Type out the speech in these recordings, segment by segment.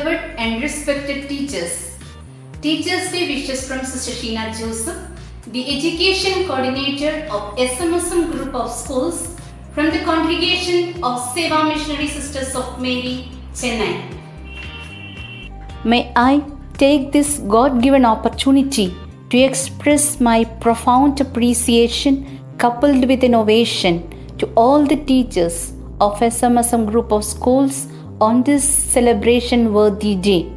beloved and respected teachers. Teachers' Day wishes from Sister Sheena Joseph, the Education Coordinator of SMSM Group of Schools from the Congregation of Seva Missionary Sisters of Mary, Chennai. May I take this God-given opportunity to express my profound appreciation coupled with innovation to all the teachers of SMSM Group of Schools on this celebration-worthy day.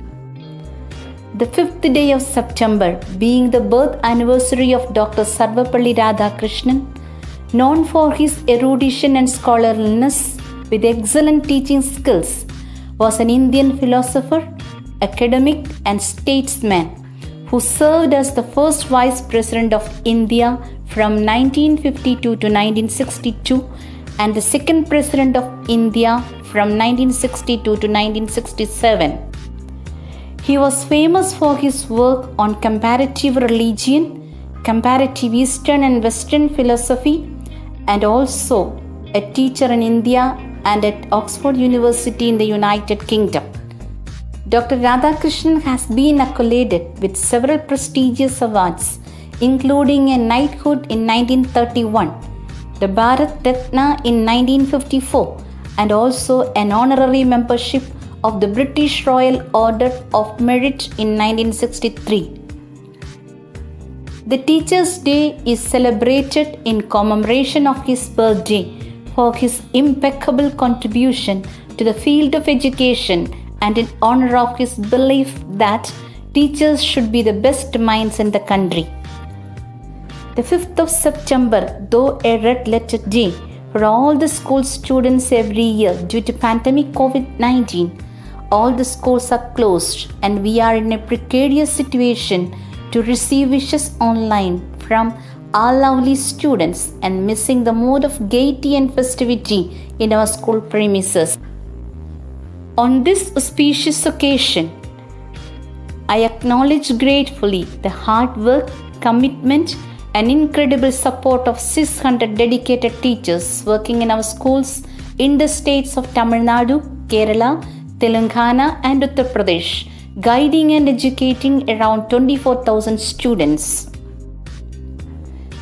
The 5th day of September being the birth anniversary of Dr. Sarvapalli Radhakrishnan, known for his erudition and scholarliness with excellent teaching skills, was an Indian philosopher, academic and statesman who served as the first Vice President of India from 1952 to 1962 and the second President of India from 1962 to 1967. He was famous for his work on comparative religion, comparative Eastern and Western philosophy, and also a teacher in India and at Oxford University in the United Kingdom. Dr. Radhakrishnan has been accoladed with several prestigious awards, including a knighthood in 1931, the Bharat Ratna in 1954, and also an honorary membership of the British Royal Order of Merit in 1963. The Teachers' Day is celebrated in commemoration of his birthday for his impeccable contribution to the field of education and in honor of his belief that teachers should be the best minds in the country. The 5th of September, though a red letter day for all the school students every year due to pandemic COVID-19, all the schools are closed and we are in a precarious situation to receive wishes online from our lovely students and missing the mode of gaiety and festivity in our school premises. On this auspicious occasion, I acknowledge gratefully the hard work, commitment, and incredible support of 600 dedicated teachers working in our schools in the states of Tamil Nadu, Kerala, Telangana, and Uttar Pradesh, guiding and educating around 24,000 students.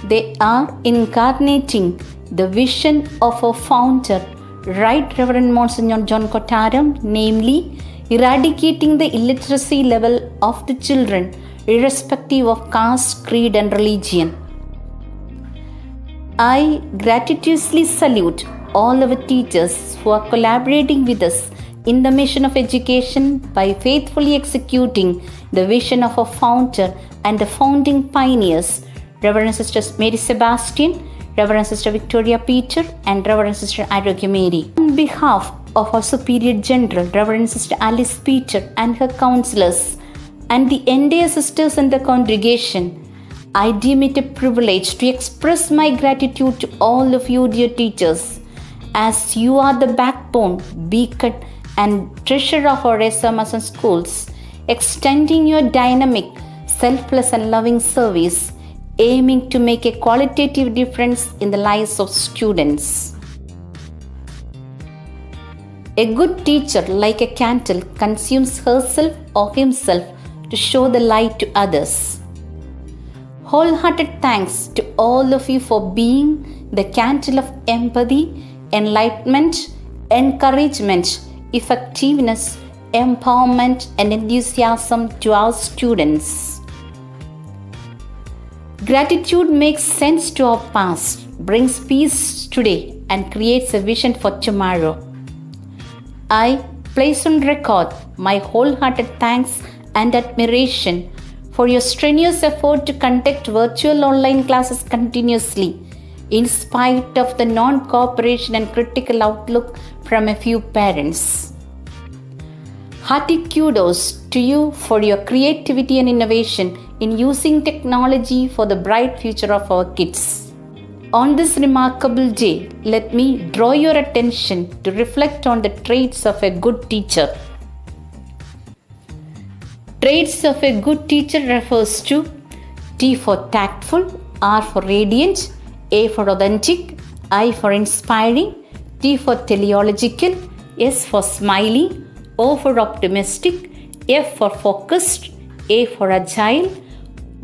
They are incarnating the vision of our founder, Right Reverend Monsignor John Kottaram, namely eradicating the illiteracy level of the children irrespective of caste, creed, and religion. I gratuitously salute all our teachers who are collaborating with us in the mission of education by faithfully executing the vision of our founder and the founding pioneers, Reverend Sister Mary Sebastian, Reverend Sister Victoria Peter, and Reverend Sister Arogya Mary. On behalf of our Superior General, Reverend Sister Alice Peter and her counselors, and the entire sisters in the congregation, I deem it a privilege to express my gratitude to all of you, dear teachers, as you are the backbone, beacon, and treasure of our SMSM schools, extending your dynamic, selfless, and loving service, aiming to make a qualitative difference in the lives of students. A good teacher, like a candle, consumes herself or himself to show the light to others. Wholehearted thanks to all of you for being the candle of empathy, enlightenment, encouragement, effectiveness, empowerment, and enthusiasm to our students. Gratitude makes sense to our past, brings peace today, and creates a vision for tomorrow. I place on record my wholehearted thanks and admiration for your strenuous effort to conduct virtual online classes continuously, in spite of the non-cooperation and critical outlook from a few parents. Hearty kudos to you for your creativity and innovation in using technology for the bright future of our kids. On this remarkable day, let me draw your attention to reflect on the traits of a good teacher. Traits of a good teacher refers to T for tactful, R for radiant, A for authentic, I for inspiring, T for teleological, S for smiling, O for optimistic, F for focused, A for agile,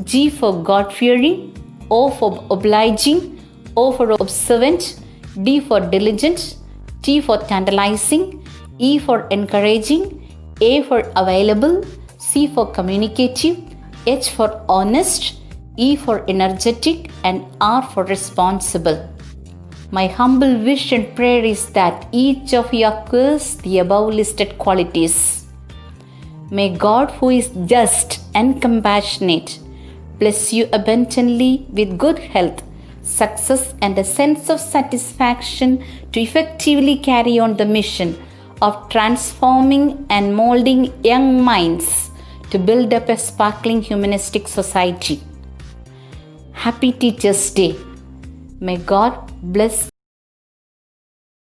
G for God-fearing, O for obliging, O for observant, D for diligent, T for tantalizing, E for encouraging, A for available, C for communicative, H for honest, E for energetic, and R for responsible. My humble wish and prayer is that each of you acquires the above listed qualities. May God, who is just and compassionate, bless you abundantly with good health, success, and a sense of satisfaction to effectively carry on the mission of transforming and molding young minds to build up a sparkling humanistic society. Happy Teachers' Day. May God bless